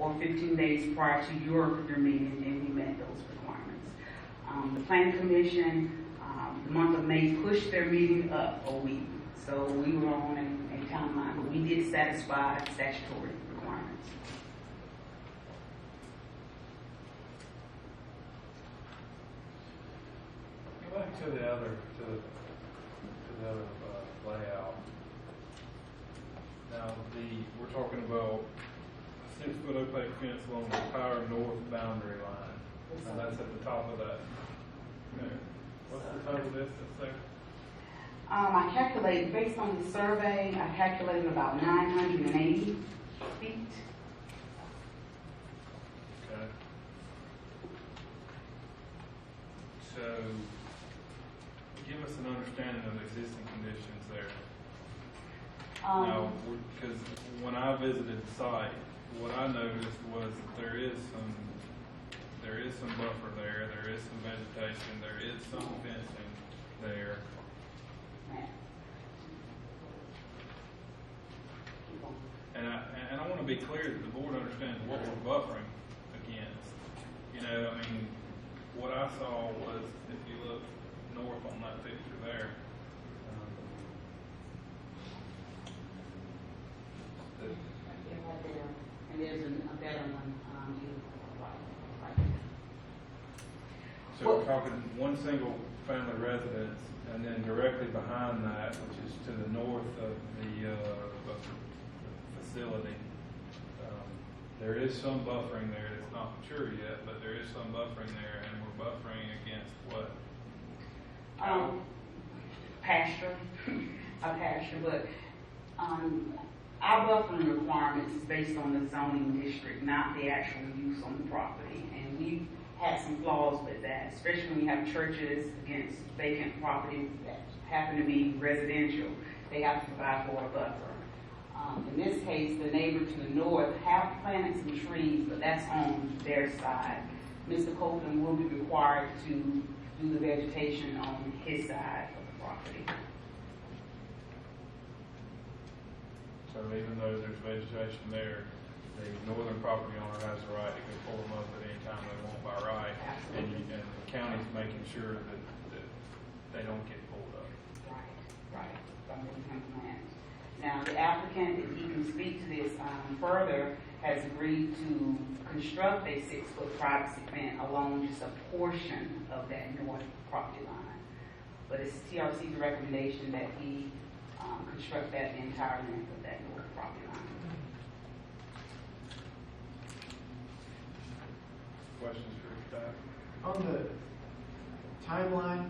or 15 days prior to your meeting, and we met those requirements. The Planning Commission, the month of May, pushed their meeting up a week, so we were on a timeline, but we did satisfy statutory requirements. Go back to the other layout. Now we're talking about a 6-foot opaque fence along the entire north boundary line, and that's at the top of that. Okay. What's the total distance there? I calculated, based on the survey, I calculated about 980 feet. Okay. So, give us an understanding of the existing conditions there. Now, because when I visited the site, what I noticed was that there is some buffer there, there is some vegetation, there is some fencing there. And I want to be clear that the board understands what we're buffering against. You know, I mean, what I saw was, if you look north on that picture there, and there's a better one. So we're talking one single family residence, and then directly behind that, which is to the north of the facility, there is some buffering there. It's not mature yet, but there is some buffering there, and we're buffering against what? Pasture, a pasture, but our buffering requirements is based on the zoning district, not the actual use on the property, and we've had some flaws with that, especially when you have churches against vacant properties that happen to be residential. They have to provide for a buffer. In this case, the neighbor to the north have planted some trees, but that's on their side. Mr. Copeland will be required to do the vegetation on his side of the property. So even though there's vegetation there, the northern property owner has the right to go pull them up at any time they want by right, and the county's making sure that they don't get pulled up. Right. Now, the applicant, if he can speak to this further, has agreed to construct a 6-foot privacy fence along just a portion of that north property line. But it's TRC's recommendation that he construct that the entire length of that north property line. Questions for staff? On the timeline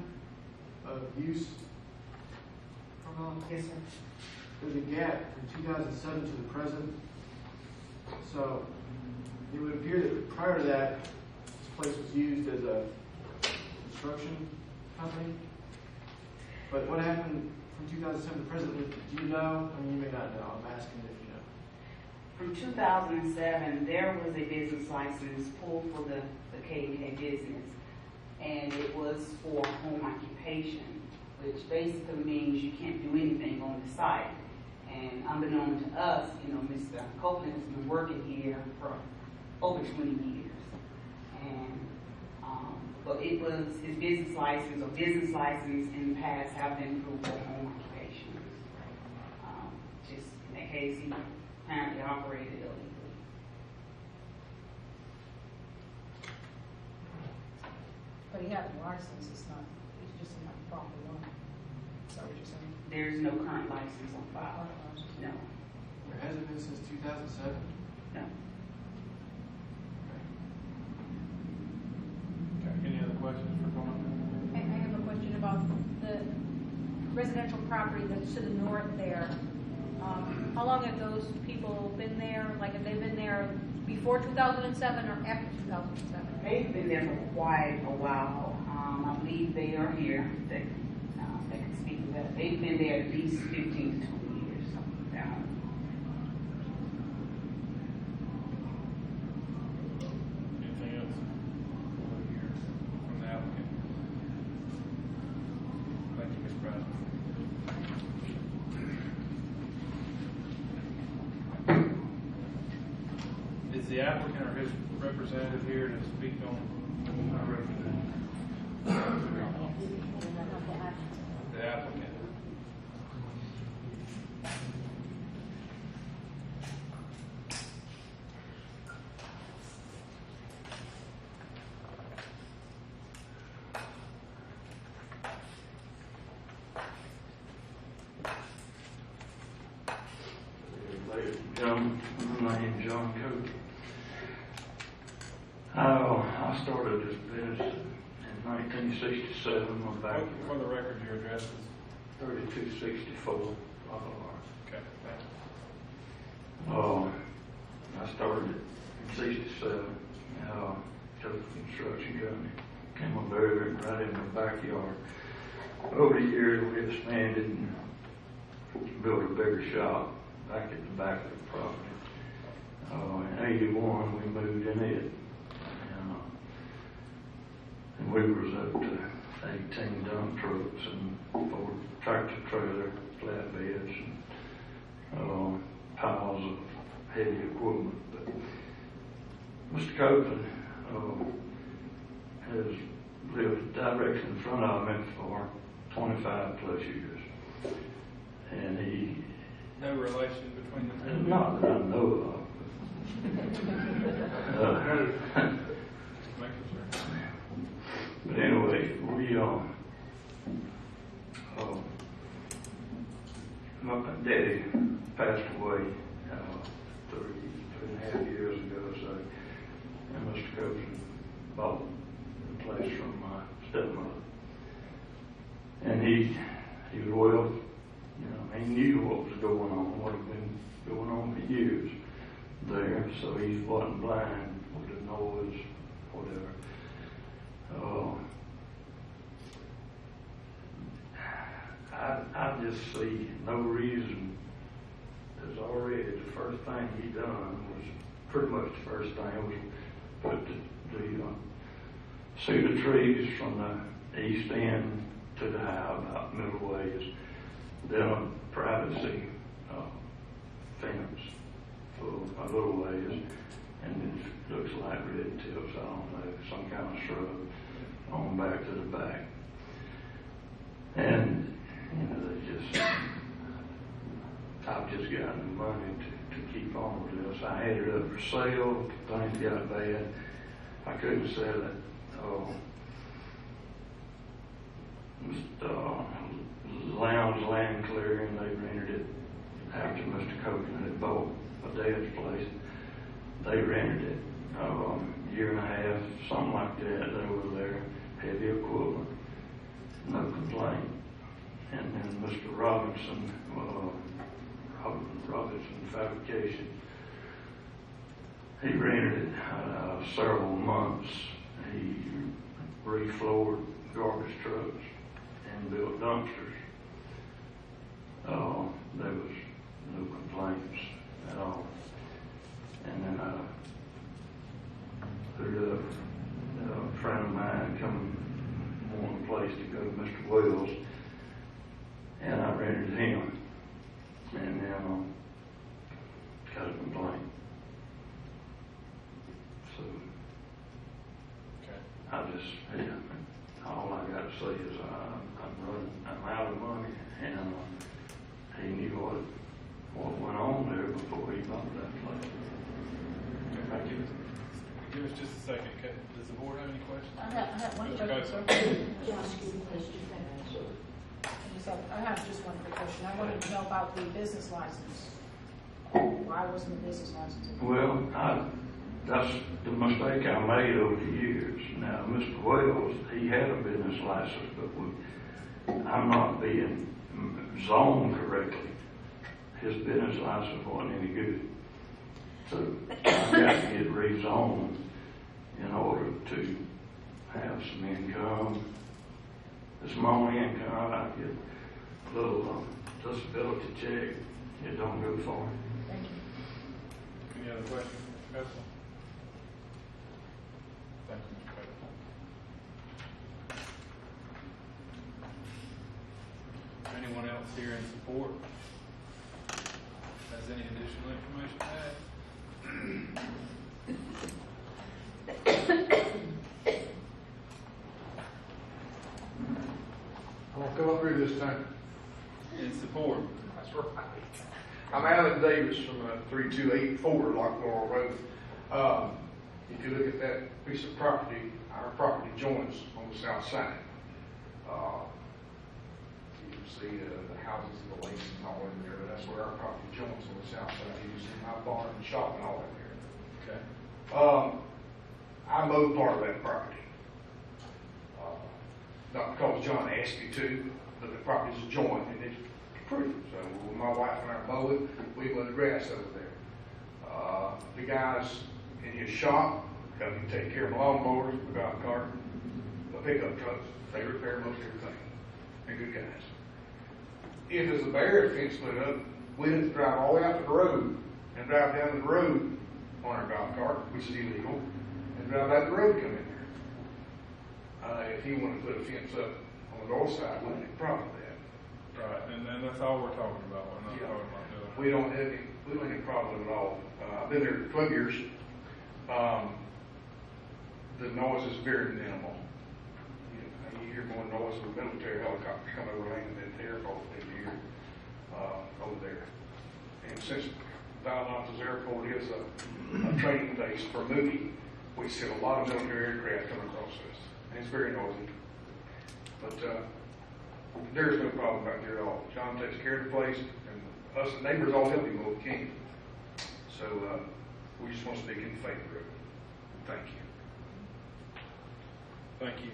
of use, Yes, sir. there's a gap from 2007 to the present. So it would appear that prior to that, this place was used as a construction company. But what happened from 2007 to present, do you know? I mean, you may not know. I'm asking if you know. From 2007, there was a business license pulled for the KDA business, and it was for home occupation, which basically means you can't do anything on the site. And unbeknown to us, Mr. Copeland has been working here for over 20 years. And but it was his business license or business license in the past have been approved for home occupation. Just in that case, he apparently operated illegally. But he had a license, it's just not proper one. Is that what you're saying? There's no current license on file. No. There hasn't been since 2007? No. Okay. Any other questions for Coleman? I have a question about the residential property that's to the north there. How long have those people been there? Like, have they been there before 2007 or after 2007? They've been there for quite a while. I believe they are here. They can speak to that. They've been there at least 15 to 20 years. Down. Anything else? Over here from the applicant. Thank you, Mr. President. Is the applicant or his representative here to speak on our representative? The applicant. Ladies and gentlemen, my name is John A. I started this business in 1967. I'm back For the record, your address is? 3264. Okay, thanks. I started it in 67. Took a construction company. Came on right in my backyard. Over the years, we expanded and built a bigger shop back at the back of the property. In 81, we moved in it. And we was up to 18 dump trucks and 4 tractor trailer flatbeds and piles of heavy equipment. But Mr. Copeland has lived directly in front of me for 25 plus years. And he... No relation between the two? Not that I know of. Just making sure. But anyway, my daddy passed away 3.5 years ago, so, and Mr. Copeland bought the place from my stepmother. And he was well, he knew what was going on, what had been going on for years there, so he wasn't blind with the noise, whatever. I just see no reason. There's already the first thing he done was pretty much the first thing was put the cedar trees from the east end to the high about middle ways. Then a privacy fence for a little ways, and it looks like red tips, I don't know, some kind of shrub on back to the back. And I've just gotten the money to keep on with this. I had it up for sale, things got bad, I couldn't sell it. Lowndes Land Clearing, they rented it after Mr. Copeland had bought my dad's place. They rented it a year and a half, something like that. They were there, heavy equipment, no complaint. And then Mr. Robinson Fabrication, he rented it several months. He refloored garbage trucks and built dumpsters. There was no complaints at all. And then a friend of mine come on a place to go to Mr. Wells, and I rented him, and then got a complaint. So okay. All I got to say is I'm out of money, and he knew what went on there before he bought that place. Okay, give us just a second. Okay. Does the board have any questions? I have one Mr. question, Copeland. sir. I have just one quick question. I wanted to know about the business license. Why wasn't the business license? Well, that's the mistake I made over the years. Now, Mr. Wells, he had a business license, but I'm not being zoned correctly. His business license wasn't any good. So I got to get rezoned in order to have some income. It's my only income. I get a little disability check. It don't go far. Thank you. Any other questions, Mr. Copeland? Thank you, Mr. Copeland. Anyone else here in support? Has any additional information to add? this time. In support. That's right. I'm Alan Davis from 3284 Lock Laurel Road. If you look at that piece of property, our property joins on the south side. You can see the houses and the lakes and all in there, but that's where our property joins on the south side. You can see my barn and shop and all in there. Okay. I mowed part of that property. Not because John asked me to, but the property's joined and it's pretty. So when my wife and I mow it, we mow the grass over there. The guys in his shop help me take care of my lawnmowers, my golf cart, my pickup trucks. They repair most everything. They're good guys. If there's a barrier fence put up, we have to drive all the way out to the road and drive down the road on our golf cart, which is illegal, and drive out the road to come in there. If you want to put a fence up on the north side, we don't have a problem with that. Right, and that's all we're talking about. We're not talking about doing. We don't have any problem at all. I've been there 12 years. The noise is very minimal. You hear more noise with military helicopters come over landing at the airport every year over there. And since Valdosta Airport is a training base for movie, we see a lot of military aircraft come across us. And it's very noisy. But there's no problem back there at all. John takes care of the place, and us neighbors all help him mow the king. So we just want to speak in favor of it. Thank you. Thank you.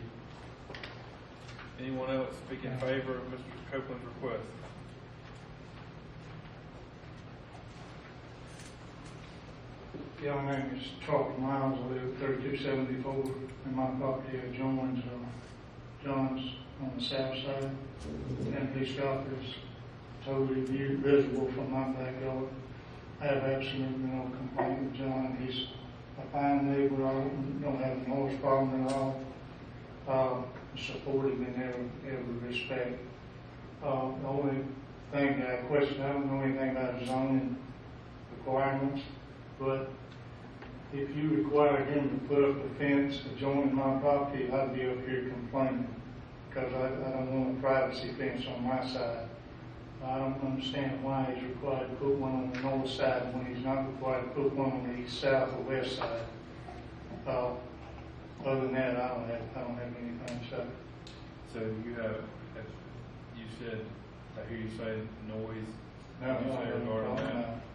Anyone else speak in favor of Mr. Copeland's request? Yeah, my name is Charles Miles. I live at 3274, and my property adjoins John's on the south side, and his shop is totally visible from my backyard. I have absolutely no complaint with John. He's a fine neighbor. I don't have a noise problem at all. Support him in every respect. The only thing that I question, I don't know anything about zoning requirements, but if you required him to put up a fence to join my property, I'd be up here complaining, because I don't want a privacy fence on my side. I don't understand why he's required to put one on the north side when he's not required to put one on the east, south, or west side. Other than that, I don't have anything to say. So you have, you said, I hear you say noise. No,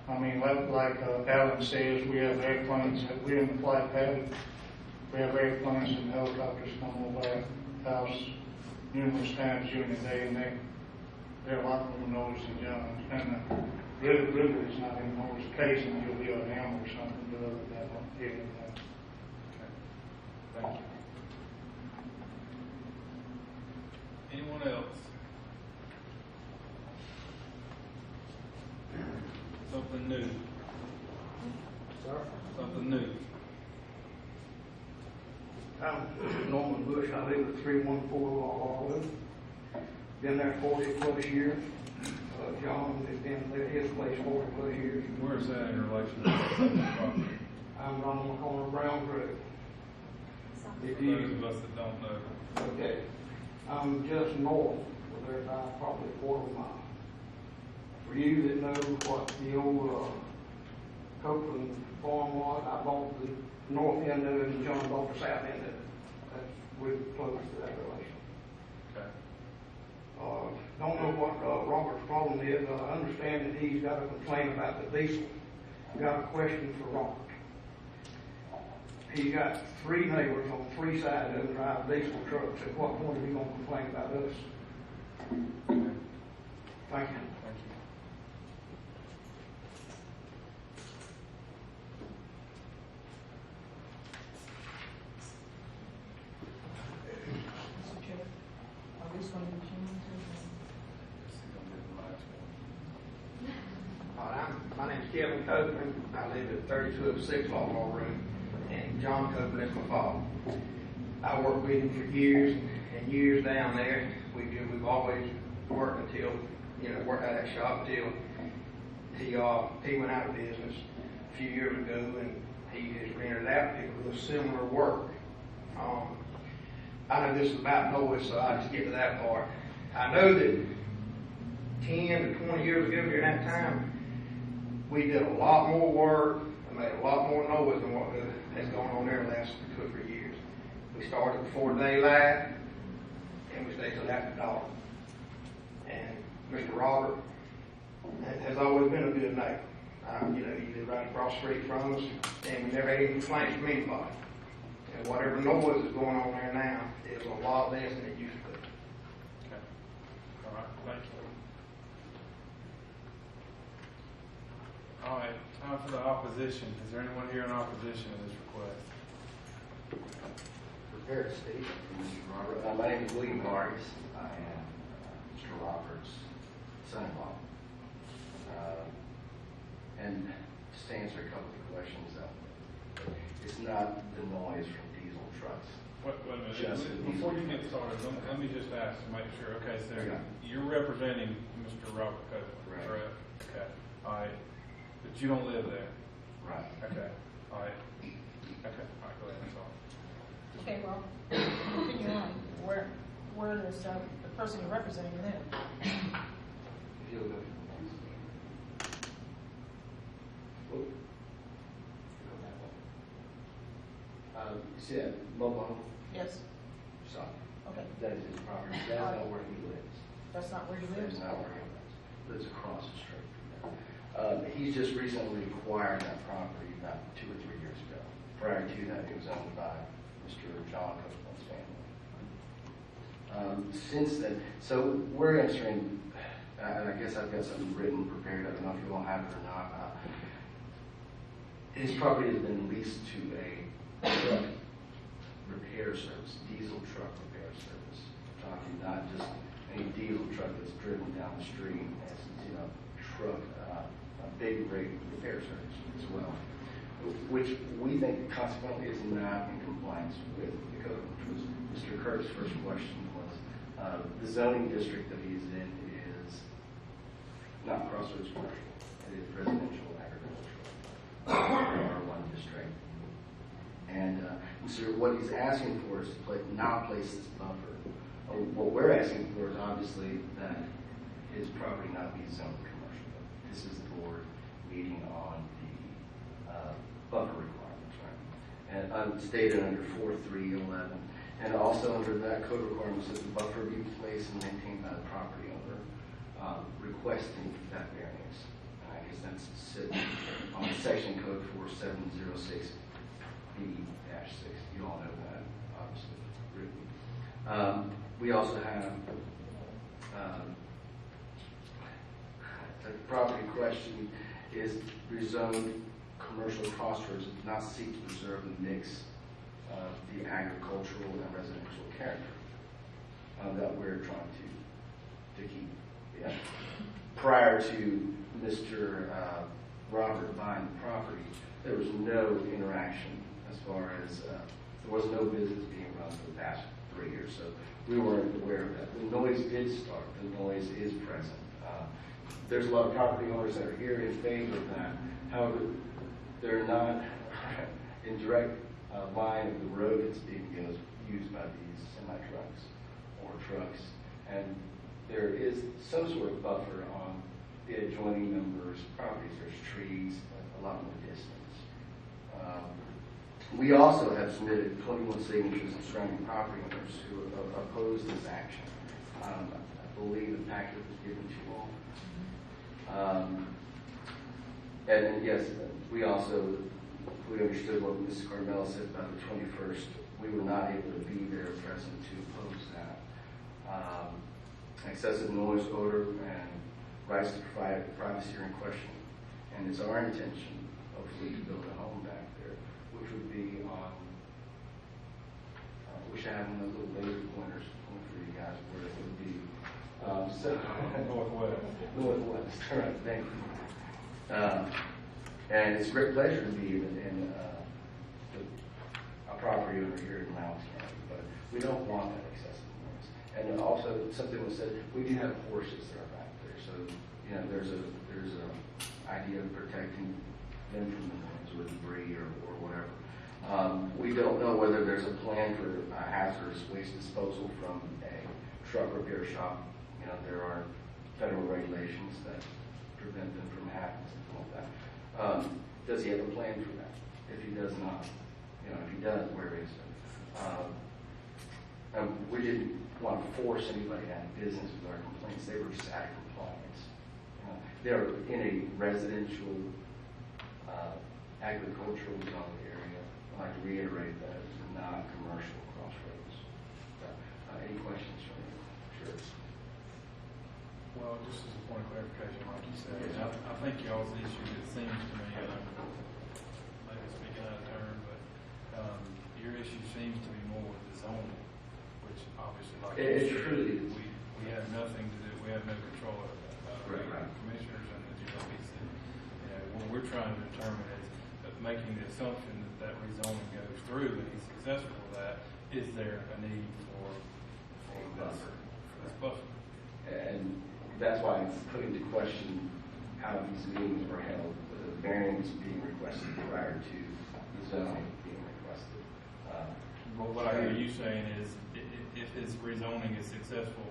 I mean, like Alan says, we have airplanes, we're in the flight pattern. We have airplanes and helicopters come over our house numerous times during the day, and they're a lot more noise than John. And really, it's not any noise. Occasionally you'll hear an animal or something, but other than that, I don't hear anything. Okay. Thank you. Anyone else? Something new. Something new. I'm Norman Bush. I live at 314 Laurel Road. Been there 40 plus years. John has been at his place 40 plus years. Where is that in relation to the property? I'm on the corner of Brown Road. For those of us that don't know. Okay. I'm just north of there by probably a quarter mile. For you that know what the old Copeland farm was, I bought the north end of it and John bought the south end of it. That's we're close to that relation. Okay. Don't know what Robert's problem is. I understand that he's got a complaint about the diesel. Got a question for Robert. He got 3 neighbors on 3 sides that drive diesel trucks. At what point are you going to complain about us? Okay. Thank you. Thank you. Mr. Chair, this one is This is gonna be the last one. My name's Kevin Copeland. I live at 3206 Laurel Road, and John Copeland is my father. I worked with him for years and years down there. We've always worked until, worked out that shop until he went out of business a few years ago, and he has rented out people who do similar work. I know this is about noise, so I'll just get to that part. I know that 10 to 20 years ago during that time, we did a lot more work and made a lot more noise than what has gone on there the last 2 or 3 years. We started before daylight, and we stayed till after dark. And Mr. Robert has always been a good neighbor. You know, he lived right across the street from us, and we never had any complaints from anybody. And whatever noise is going on there now is a lot less than it used to be. Okay. All right, thank you. All right, time for the opposition. Is there anyone here in opposition to this request? Prepared to speak, Mr. Robert. My name is William Vargas. I am Mr. Robert's son-in-law. And just to answer a couple of questions, it's not the noise from diesel trucks. Wait a minute. Before you get started, let me just ask to make sure. Okay, so you're representing Mr. Robert Copeland, correct? Okay. All right. But you don't live there? Right. Okay. All right. Okay. All right, go ahead. I'm sorry. Okay, well, continue on. Where does the person you're representing live? If you'll go. You see that mobile home? Yes. Sorry. Okay. That is his property. That's not where he lives. That's not where he lives? That's not where he lives. Lives across the street from there. He's just recently acquired that property about 2 or 3 years ago. Prior to that, it was owned by Mr. John Copeland's family. Since then, so we're answering, and I guess I've got something written prepared. I don't know if you all have it or not. His property has been leased to a truck repair service, diesel truck repair service. We're talking not just any diesel truck that's driven down the street, as truck, a big rig repair service as well, which we think consequently is not in compliance with the code, which was Mr. Kirk's first question was the zoning district that he's in is not crossroads commercial, it is residential agricultural, R1 district. And so what he's asking for is to not place this buffer. What we're asking for is obviously that his property not be zoned commercial. This is the board meeting on the buffer requirements, right? And stated under 4.3.11. And also under that code requirement says the buffer be placed and maintained by the property owner requesting that variance. And I guess that's sitting on section code 4706. B-6. You all know that, obviously, written. We also have the property question is rezoned commercial crossroads does not seek to preserve the mix of the agricultural and residential character that we're trying to keep. Yeah. Prior to Mr. Robert buying the property, there was no interaction as far as there was no business being run for the past 3 years, so we weren't aware of that. The noise did start. The noise is present. There's a lot of property owners that are here in favor of that. However, they're not in direct line of the road that's being used by these semi-trucks or trucks, and there is some sort of buffer on the adjoining members' properties. There's trees, a lot more distance. We also have submitted 21 signatures of surrounding property owners who oppose this action. I believe the packet was given to you all. And yes, we understood what Mrs. Carmel said about the 21st. We were not able to be there present to oppose that. Excessive noise, odor, and rights to privacy are in question. And it's our intention, hopefully, to build a home back there, which would be on, I wish I had one of those little laser pointers for you guys where it would be. Northwest. Northwest, all right, thank you. And it's a great pleasure to be in a property owner here in Lowndes County, but we don't want that excessive noise. And also, something was said, we do have horses that are back there, so there's a idea of protecting them from the noise or debris or whatever. We don't know whether there's a plan for hazardous waste disposal from a truck repair shop. There are federal regulations that prevent them from having something like that. Does he have a plan for that? If he does not, if he does, where is it? We didn't want to force anybody out of business with our complaints. They were just out of compliance. They're in a residential, agricultural zone area. I'd like to reiterate that it's not commercial crossroads. Any questions from you? Sure. Well, just as a point of clarification, like you said, I think y'all's issue, it seems to me, and I'm maybe speaking out of turn, but your issue seems to be more with the zoning, which obviously, like It you said, truly is. we have nothing to do, we have no control of that. Right. Commissioners and the GLPC. What we're trying to determine is making the assumption that rezoning goes through and he's successful with that, is there a need for this buffer? And that's why I'm putting into question how these meetings were held, with the variance being requested prior to the zoning being requested. Well, what I hear you saying is, if his rezoning is successful,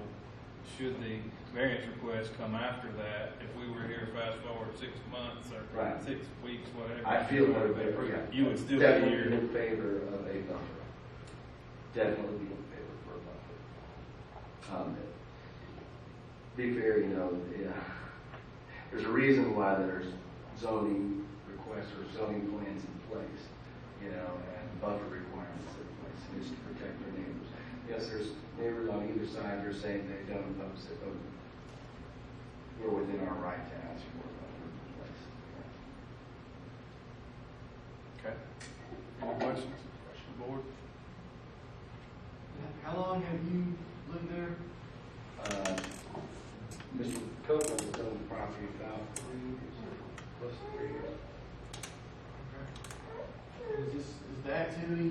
should the variance request come after that? If we were here fast forward 6 months or Right. 6 weeks, whatever, I feel in favor, yeah. you would still be Definitely here. in favor of a buffer. Definitely be in favor for a buffer. Be fair, there's a reason why there's zoning requests or zoning plans in place, and buffer requirements in place, and it's to protect their neighbors. Yes, there's neighbors on either side who are saying they don't oppose it, but we're within our right to ask for a buffer in place. Okay. Any questions? Board? How long have you lived there? Mr. Copeland has owned the property about 3 years, close to 3 years. Okay. Is the activity